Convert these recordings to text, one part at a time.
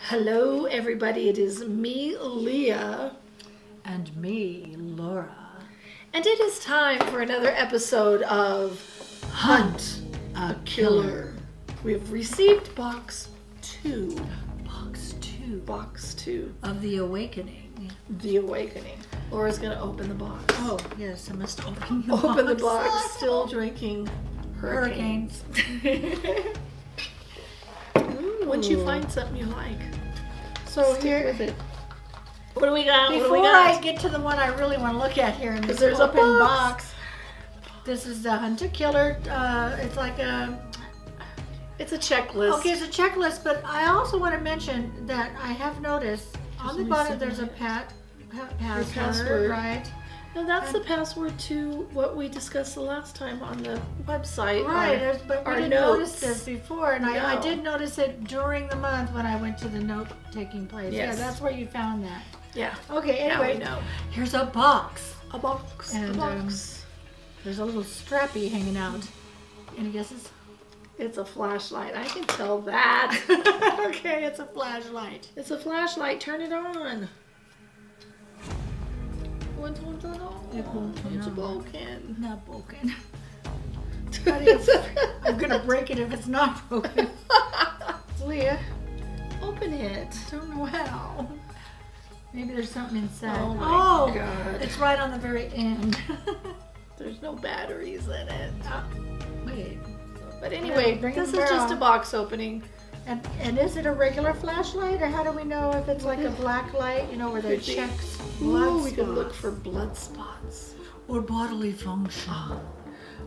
Hello, everybody. It is me, Leah. And me, Laura. And it is time for another episode of Hunt a Killer. We have received box 2. Box 2. Of The Awakening. The Awakening. Laura's going to open the box. Oh, yes, I must open the box. Open the box. Still drinking hurricanes. Once you find something you like, so stick here, with it. What do we got? Before I get to the one I really want to look at here in this there's open a box, this is the Hunt a Killer. It's like a... It's a checklist. Okay, it's a checklist, but I also want to mention that I have noticed on the bottom there's a password, right? No, that's the password to what we discussed the last time on the website. Right, but we didn't notice this before, and I did notice it during the month when I went to the note-taking place. Yes. Yeah, that's where you found that. Yeah. Okay, anyway, now we know. Here's a box. A box. And a box. There's a little strappy hanging out. Any guesses? It's a flashlight. I can tell that. Okay, it's a flashlight. It's a flashlight. Turn it on. It's broken. Not broken. I'm gonna break it if it's not broken. Leah, open it. Don't know how. Maybe there's something inside. Oh my God! It's right on the very end. There's no batteries in it. Wait. But anyway, this is just a box opening. And is it a regular flashlight, or how do we know if it's like a black light, you know, where they check blood spots? We could look for blood spots. Or bodily function.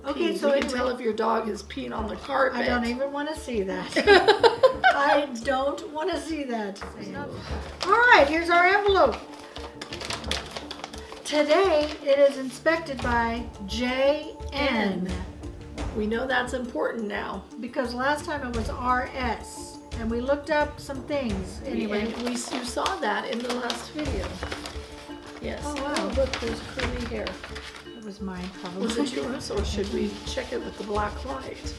Okay, so you can tell if your dog is peeing on the carpet. I don't even want to see that. I don't want to see that. All right, here's our envelope. Today, it is inspected by JN. We know that's important now. Because last time it was RS. And we looked up some things. Anyway, you saw that in the last video. Yes. Oh, wow. Oh, look, there's curly hair. It was mine, probably. Was it yours, or should we check it with the black light? It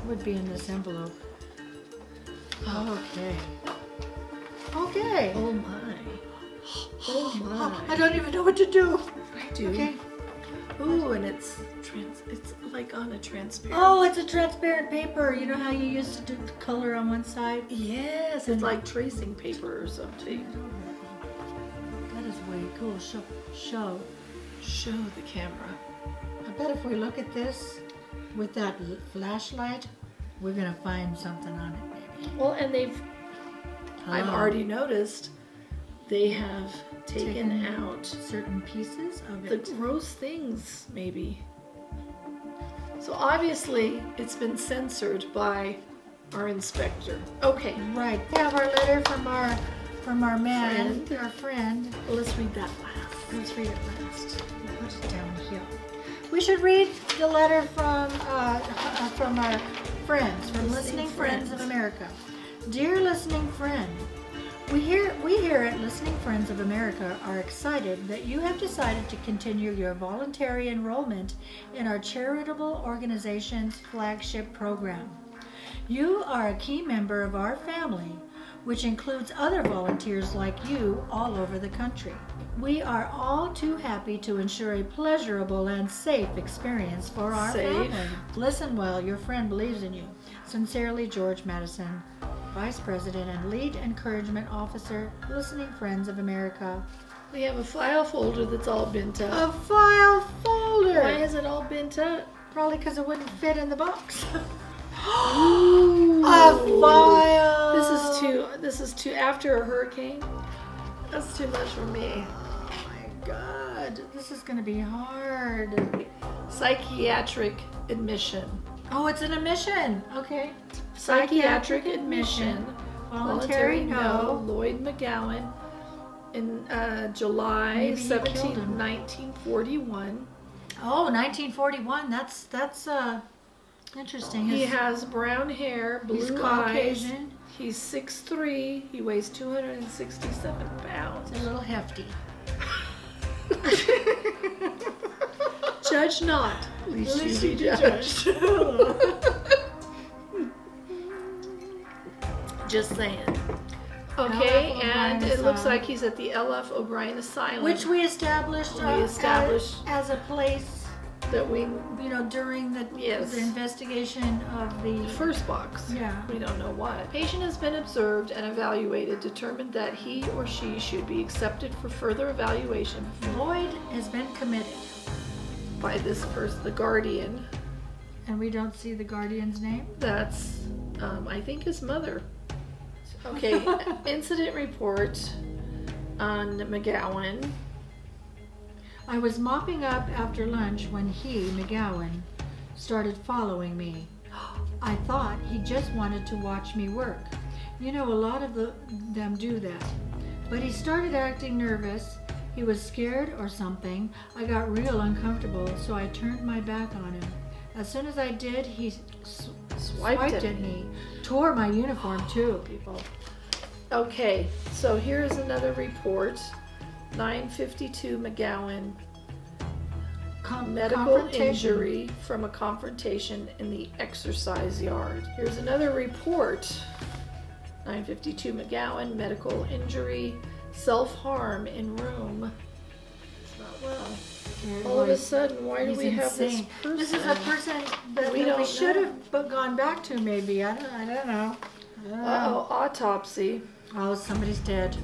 would be in this envelope. Okay. Okay. Oh, my. Oh, my. I don't even know what to do. I do. Okay. Ooh, and it's like on a transparent. Oh, it's a transparent paper. You know how you used to do the color on one side? Yes, it's like tracing paper or something. That is way cool. Show the camera. I bet if we look at this with that flashlight, we're gonna find something on it, maybe. Well, and I've already noticed they have taken out certain pieces of it. The gross things, maybe. So obviously, it's been censored by our inspector. Okay. Right. We have our letter from our man, our friend. Well, let's read that last. Let's read it last. We'll put it down here. We should read the letter from our friends, from Listening Friends of America. Dear listening friend, we here at Listening Friends of America are excited that you have decided to continue your voluntary enrollment in our charitable organization's flagship program. You are a key member of our family, which includes other volunteers like you all over the country. We are all too happy to ensure a pleasurable and safe experience for our family. Listen well, your friend believes in you. Sincerely, George Madison, Vice President and Lead Encouragement Officer, Listening Friends of America. We have a file folder that's all bent up. A file folder! Why is it all bent up? Probably because it wouldn't fit in the box. Ooh. A file! This is too after a hurricane. That's too much for me. Oh my God, this is going to be hard. Psychiatric admission. Oh, it's an admission. Okay. Psychiatric admission. Voluntary no. Lloyd McGowan in July 17, 1941. Oh, 1941. That's interesting. He has brown hair, blue He's eyes. Caucasian. He's 6'3". He weighs 267 pounds. It's a little hefty. Judge not, least you be judged. Just saying. Okay, LF and O'Brien it looks Asylum. like he's at the L.F. O'Brien Asylum. Which we established, as a place, that we, during the Yes. investigation of the first box. Yeah. We don't know what. Patient has been observed and evaluated, determined that he or she should be accepted for further evaluation Lloyd has been committed, by this person, the guardian. and we don't see the guardian's name. That's, I think, his mother. Okay, incident report on McGowan. I was mopping up after lunch when he, McGowan, started following me. I thought he just wanted to watch me work. A lot of them do that. But he started acting nervous. He was scared or something. I got real uncomfortable, so I turned my back on him. As soon as I did, he swiped at me. Tore my uniform too. People. Okay, so here's another report. 952 McGowan. Medical Confrontation. injury from a confrontation in the exercise yard. Here's another report. 952 McGowan. Medical injury. Self-harm in room. It's not well. All of a sudden, why do He's we have this insane. person? This is a person that We we don't should know. have gone back to, maybe. I don't know. Uh-oh, autopsy. Oh, somebody's dead.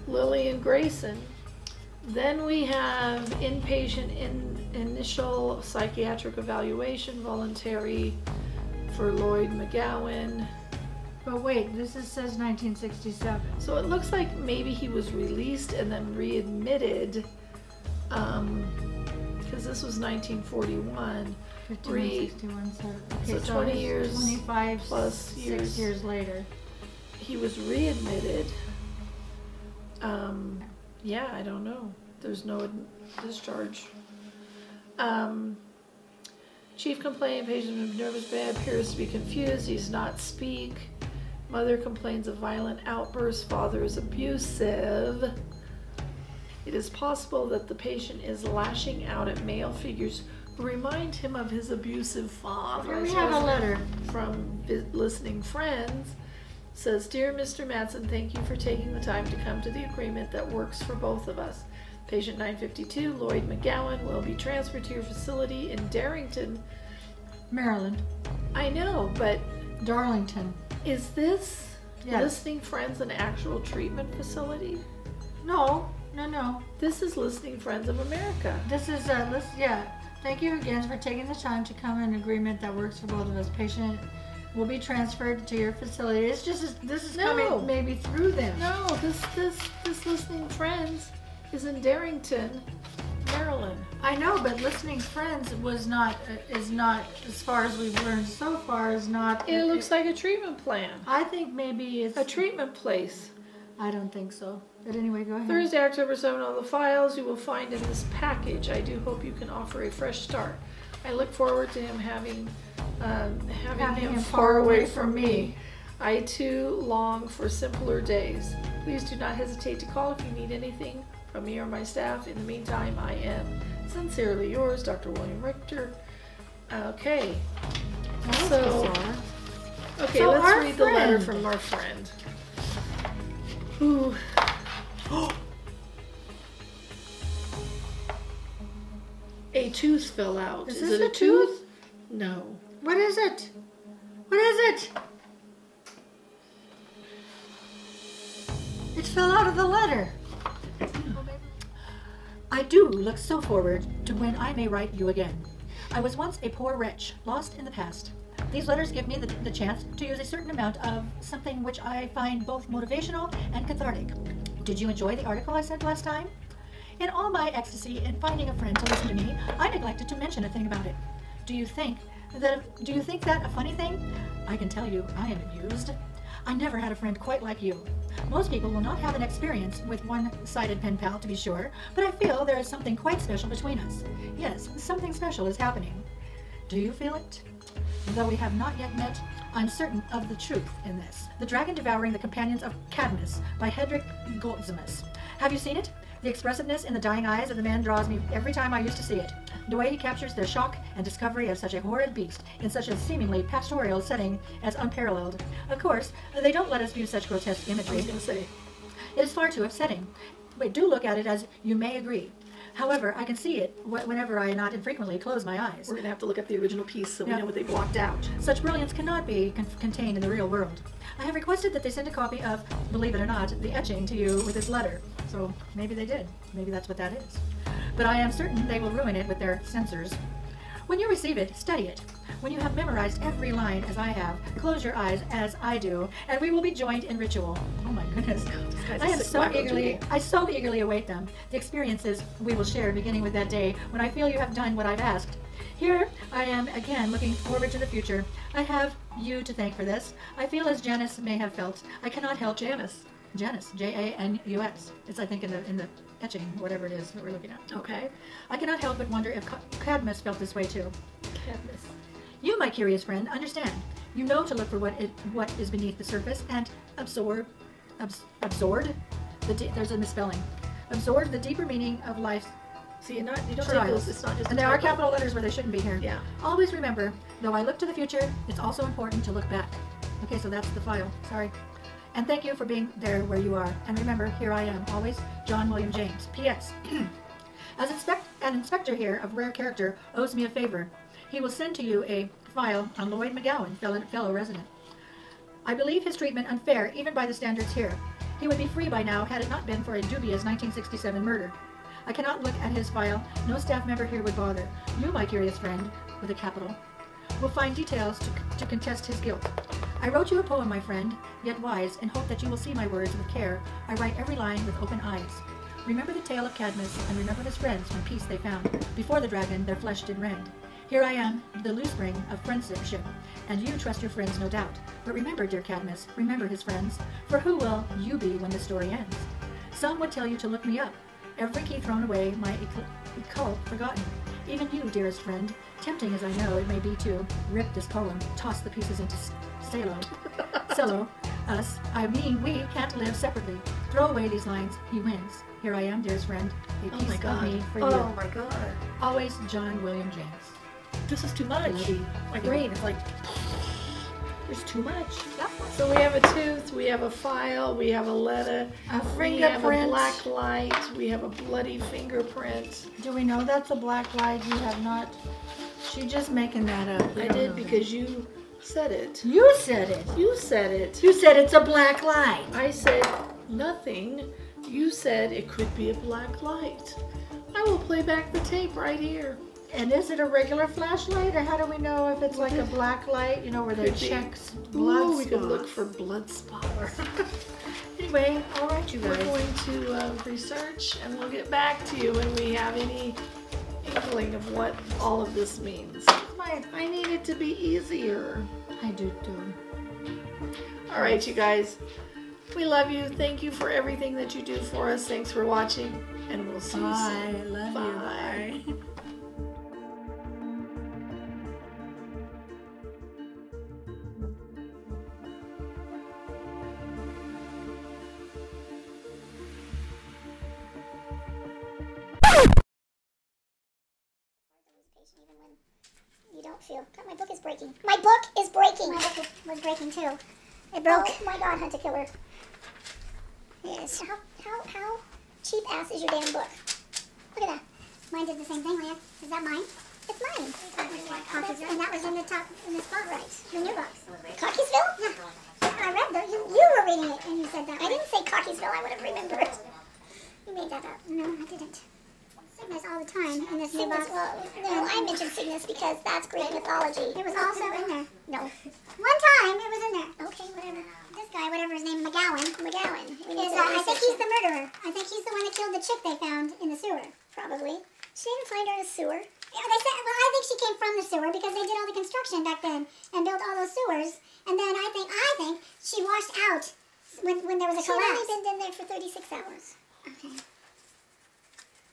Lillian Grayson. Then we have inpatient initial psychiatric evaluation, voluntary for Lloyd McGowan. But wait, this says 1967. So it looks like maybe he was released and then readmitted, because this was 1941. 51, 61, okay, So 20 it's years 25 plus 6 years. years later. He was readmitted. Yeah, I don't know. There's no discharge. Chief complainant, patient is nervous, bad, appears to be confused, he does not speak. Mother complains of violent outbursts, father is abusive. It is possible that the patient is lashing out at male figures who remind him of his abusive father. Here we have a letter. From listening friends. Says, Dear Mr. Madsen, thank you for taking the time to come to the agreement that works for both of us. Patient 952, Lloyd McGowan, will be transferred to your facility in Darrington. Maryland. I know, but Darlington. is this Yes. Listening Friends an actual treatment facility? No. This is Listening Friends of America. This is, yeah. Thank you again for taking the time to come in agreement that works for both of us. Patient will be transferred to your facility. It's just, this is No. coming maybe through them. No, this Listening Friends is in Darrington, Maryland. I know, but Listening Friends is not, as far as we've learned so far, is not. It looks like a treatment plan. I think maybe it's. A treatment place. I don't think so. But anyway, go ahead. Thursday, October 7, all the files you will find in this package. I do hope you can offer a fresh start. I look forward to him having him far away from me. I too long for simpler days. Please do not hesitate to call if you need anything from me or my staff. In the meantime, I am sincerely yours, Dr. William Richter. Okay. That was So, bizarre. okay, So let's our read the letter friend. from our friend. Ooh. A tooth fell out. Is Is this it a a tooth? No. What is it? What is it? It fell out of the letter. I do look so forward to when I may write you again. I was once a poor wretch, lost in the past. These letters give me the chance to use a certain amount of something which I find both motivational and cathartic. Did you enjoy the article I sent last time? In all my ecstasy in finding a friend to listen to me, I neglected to mention a thing about it. Do you think that a funny thing? I can tell you, I am amused. I never had a friend quite like you. Most people will not have an experience with one-sided pen pal, to be sure, but I feel there is something quite special between us. Yes, something special is happening. Do you feel it? Though we have not yet met, I'm certain of the truth in this. The Dragon Devouring the Companions of Cadmus by Hedrick Goldsmith. Have you seen it? The expressiveness in the dying eyes of the man draws me every time I used to see it. The way he captures the shock and discovery of such a horrid beast in such a seemingly pastoral setting as unparalleled. Of course, they don't let us view such grotesque I imagery. was going to say. It is far too upsetting. But do look at it as you may agree. However, I can see it whenever I not infrequently close my eyes. We're going to have to look at the original piece so we Yeah. know what they blocked out. Such brilliance cannot be contained in the real world. I have requested that they send a copy of, believe it or not, the etching to you with this letter. So maybe they did. Maybe that's what that is. But I am certain they will ruin it with their censors. When you receive it, study it. When you have memorized every line as I have, close your eyes as I do, and we will be joined in ritual. Oh my goodness. guy's I a am sick so wacko eagerly, doodle. I so eagerly await them. The experiences we will share beginning with that day when I feel you have done what I've asked. Here I am again looking forward to the future. I have you to thank for this. I feel as Janus may have felt. I cannot help Janus. Janus, Janus. It's I think in the etching, whatever it is that we're looking at. Okay. I cannot help but wonder if Cadmus felt this way too. Cadmus. You, my curious friend, understand. You know to look for what is beneath the surface and absorb. There's a misspelling. Absorb the deeper meaning of life's See, you don't take trials. those. It's not just. And a there are typo. capital letters where they shouldn't be here. Yeah. Always remember, though I look to the future, it's also important to look back. Okay, so that's the file. Sorry. And thank you for being there where you are. And remember, here I am, always, John William James. P.S. As an inspector here of rare character owes me a favor. He will send to you a file on Lloyd McGowan, fellow resident. I believe his treatment unfair, even by the standards here. He would be free by now had it not been for a dubious 1967 murder. I cannot look at his file. No staff member here would bother. You, my curious friend, with a capital, will find details to contest his guilt. I wrote you a poem, my friend, yet wise, in hope that you will see my words with care. I write every line with open eyes. Remember the tale of Cadmus, and remember his friends when peace they found. Before the dragon, their flesh did rend. Here I am, the loose spring of friendship, and you trust your friends, no doubt. But remember, dear Cadmus, remember his friends, for who will you be when the story ends? Some would tell you to look me up, every key thrown away, my occult forgotten. Even you, dearest friend, tempting as I know it may be to rip this poem, toss the pieces into cello, us, I mean we can't live separately. Throw away these lines, he wins. Here I am, dearest friend, a Oh piece my of God. me for Oh you. my God. Always, John William James. This is too much. Love you. My brain is like. There's too much. Yep. So we have a tooth, we have a file, we have a letter, A we have a fingerprint. black light, we have a bloody fingerprint. Do we know that's a black light? You have not. She's just making that up. I did because you said it. You said it. You said it. You said it's a black light. I said nothing. You said it could be a black light. I will play back the tape right here. And is it a regular flashlight, or how do we know if it's like a black light? You know, where there Could be. checks blood Ooh, we could spots. look for blood spots. Anyway, all right, you We're guys. going to research and we'll get back to you when we have any inkling of what all of this means. I need it to be easier. I do too. All right, you guys. We love you. Thank you for everything that you do for us. Thanks for watching, and we'll see you Bye. soon. Love Bye. you. Bye. Even when you don't feel. God, my book is breaking. My book is breaking. My book was breaking too. It broke. Oh my God, Hunter Killer. Yes. How cheap ass is your damn book? Look at that. Mine did the same thing, Leah. Is that mine? It's mine. Cockeysville. And that was in the top, in the spot right. In your box. Cockeysville? Yeah. I read that. You were reading it and you said that. I didn't say Cockeysville. I would have remembered. You made that up. No, I didn't. Cygnus all the time in this new box. Well, no, I mentioned Cygnus because that's Greek mythology. It was also in there. No. One time it was in there. Okay, whatever. This guy, whatever his name, McGowan. I think he's the murderer. I think he's the one that killed the chick they found in the sewer. Probably. She didn't find her in the sewer. Yeah, they said, well, I think she came from the sewer because they did all the construction back then and built all those sewers. And then I think she washed out when there was a collapse. She'd only been in there for 36 hours. Okay.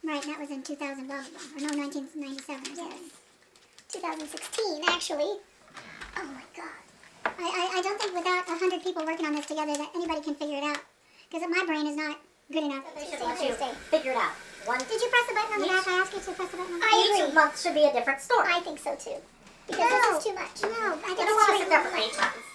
Right, that was in 2000, blah, blah, blah. Or no, 1997. Yes. 2016, actually. Oh, my God. I don't think without 100 people working on this together that anybody can figure it out. Because my brain is not good enough. They should let you figure it out. Did you press the button on the back? I asked you to press the button on the back. Each month should be a different story. I think so too. Because this is too much. No, I think I don't want to sit there for 8 months.